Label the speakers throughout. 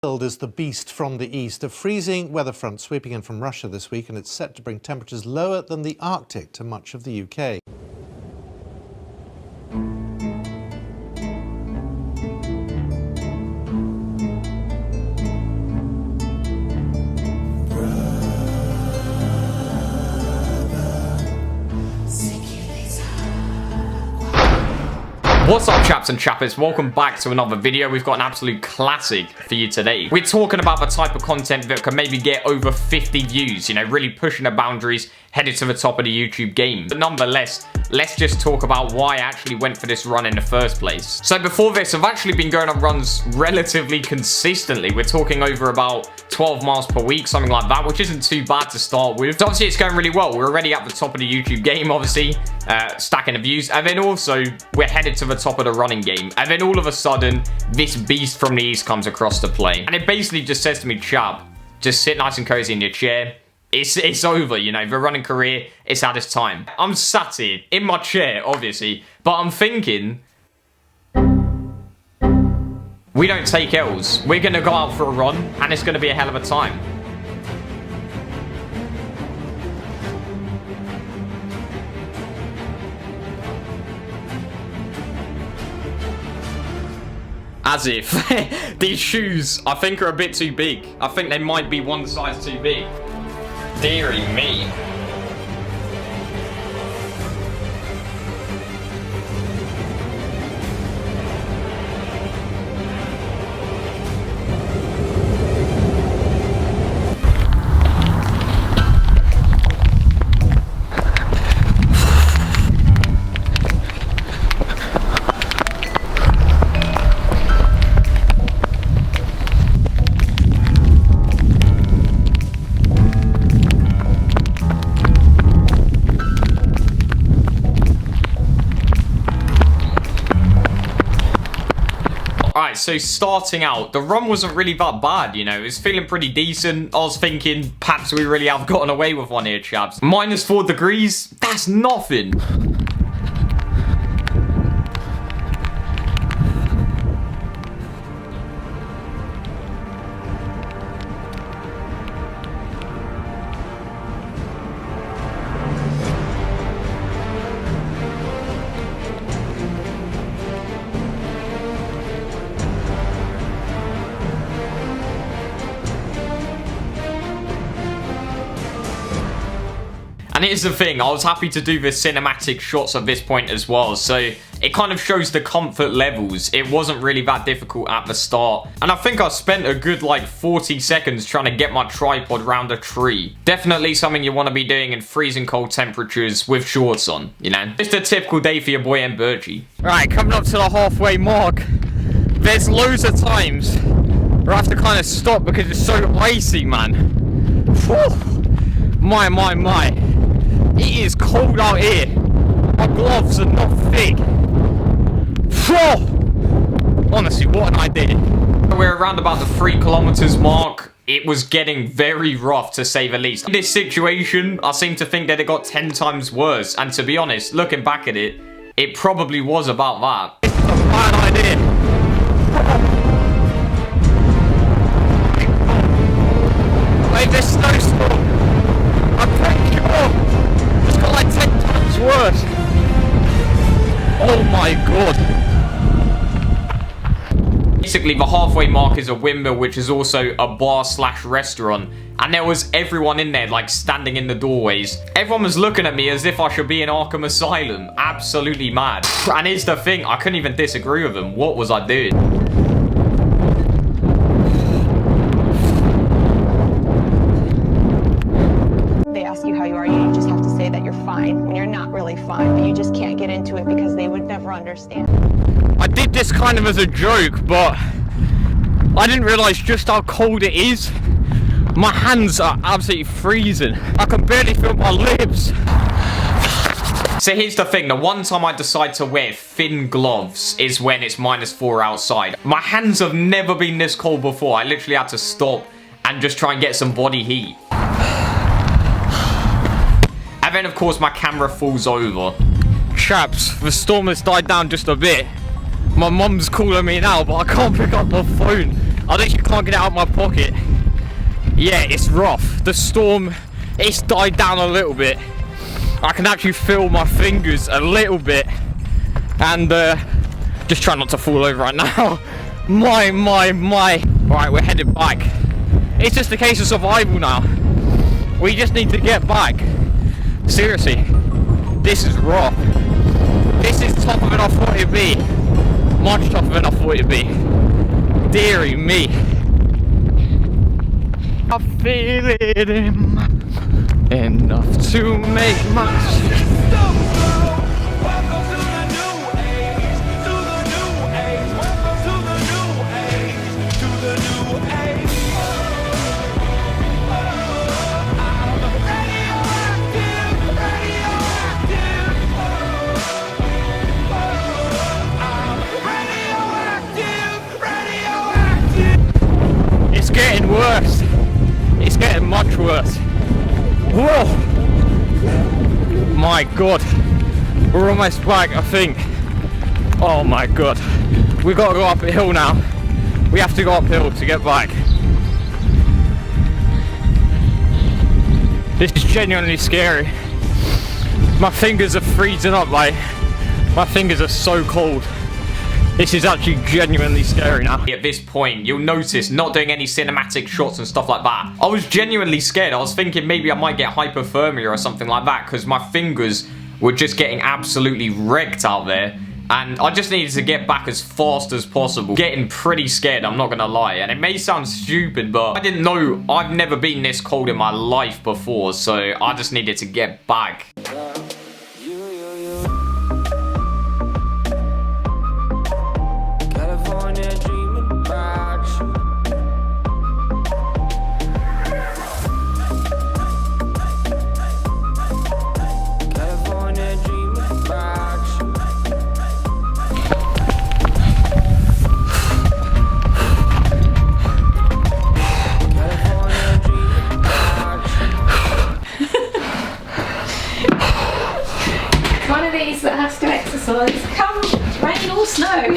Speaker 1: Is the beast from the east. A freezing weather front sweeping in from Russia this week, and it's set to bring temperatures lower than the Arctic to much of the UK.
Speaker 2: What's up, chaps and chappers? Welcome back to another video. We've got an absolute classic for you today. We're talking about the type of content that can maybe get over 50 views, you know, really pushing the boundaries, headed to the top of the YouTube game. But nonetheless, let's just talk about why I actually went for this run in the first place. So before this, I've actually been going on runs relatively consistently. We're talking over about 12 miles per week, something like that, which isn't too bad to start with. So obviously, it's going really well. We're already at the top of the YouTube game, obviously, stacking the views. And then also, we're headed to the top of the running game. And then all of a sudden, this beast from the east comes across to play. And it basically just says to me, chap, just sit nice and cozy in your chair. It's over, you know, the running career, it's at its time. I'm sat here in my chair, obviously, but I'm thinking, we don't take L's. We're going to go out for a run, and it's going to be a hell of a time. As if. These shoes, I think, are a bit too big. I think they might be one size too big. Deary me. Alright, so starting out, the run wasn't really that bad, you know, it was feeling pretty decent. I was thinking, perhaps we really have gotten away with one here, chaps. -4 degrees, that's nothing. And here's the thing, I was happy to do the cinematic shots at this point as well, so it kind of shows the comfort levels. It wasn't really that difficult at the start, and I think I spent a good like 40 seconds trying to get my tripod round a tree. Definitely something you want to be doing in freezing cold temperatures with shorts on, you know. Just a typical day for your boy Mbirchy. Right, coming up to the halfway mark, there's loads of times where I have to kind of stop because it's so icy, man. Whew. My. It is cold out here. My gloves are not thick. Honestly, what an idea. We're around about the 3 kilometers mark. It was getting very rough, to say the least. In this situation, I seem to think that it got 10 times worse. And to be honest, looking back at it, it probably was about that. This is a bad idea. Wait, this snowstorm. I'm pretty sure. Got like 10 times worse. Oh my god. Basically, the halfway mark is a windmill, which is also a bar/restaurant. And there was everyone in there, like, standing in the doorways. Everyone was looking at me as if I should be in Arkham Asylum. Absolutely mad. And here's the thing, I couldn't even disagree with them. What was I doing?
Speaker 3: When you're not really fine, but you just can't get into it because they would never understand.
Speaker 2: I did this kind of as a joke, but I didn't realize just how cold it is. My hands are absolutely freezing. I can barely feel my lips. So here's the thing, the one time I decide to wear thin gloves is when it's -4 outside. My hands have never been this cold before. I literally had to stop and just try and get some body heat. And then, of course, my camera falls over. Chaps, the storm has died down just a bit. My mum's calling me now, but I can't pick up the phone. I literally can't get it out of my pocket. Yeah, it's rough. The storm, it's died down a little bit. I can actually feel my fingers a little bit. And just try not to fall over right now. My. Alright, we're headed back. It's just a case of survival now. We just need to get back. Seriously, this is rough. This is tougher than I thought it'd be. Much tougher than I thought it'd be. Deary me. I feel it enough to make my... It's getting worse. It's getting much worse. Whoa! My God. We're almost back, I think. Oh my God. We gotta go up a hill now. We have to go uphill to get back. This is genuinely scary. My fingers are freezing up, like, my fingers are so cold. This is actually genuinely scary now. At this point, you'll notice not doing any cinematic shots and stuff like that. I was genuinely scared. I was thinking maybe I might get hypothermia or something like that because my fingers were just getting absolutely wrecked out there. And I just needed to get back as fast as possible. Getting pretty scared, I'm not gonna lie. And it may sound stupid, but I didn't know, I've never been this cold in my life before. So I just needed to get back.
Speaker 4: One of these that has to exercise, come rain or snow.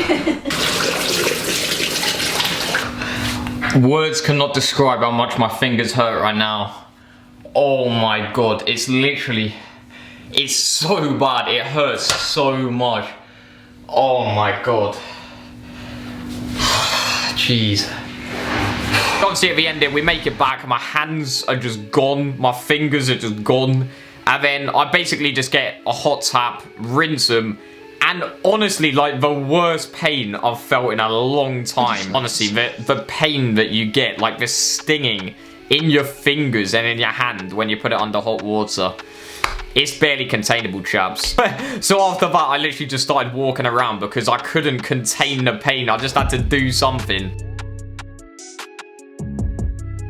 Speaker 2: Words cannot describe how much my fingers hurt right now. Oh my God, it's literally, it's so bad, it hurts so much. Oh my God. Jeez. Obviously at the end there, we make it back, my hands are just gone, my fingers are just gone. And then I basically just get a hot tap, rinse them, and honestly, like, the worst pain I've felt in a long time. Honestly, the pain that you get, like the stinging in your fingers and in your hand when you put it under hot water. It's barely containable, chaps. So after that, I literally just started walking around because I couldn't contain the pain. I just had to do something.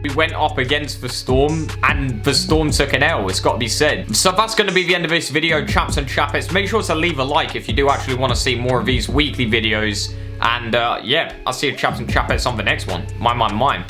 Speaker 2: We went up against the storm, and the storm took an L, it's got to be said. So that's going to be the end of this video, chaps and chappets. Make sure to leave a like if you do actually want to see more of these weekly videos. And yeah, I'll see you chaps and chappets on the next one. Mine.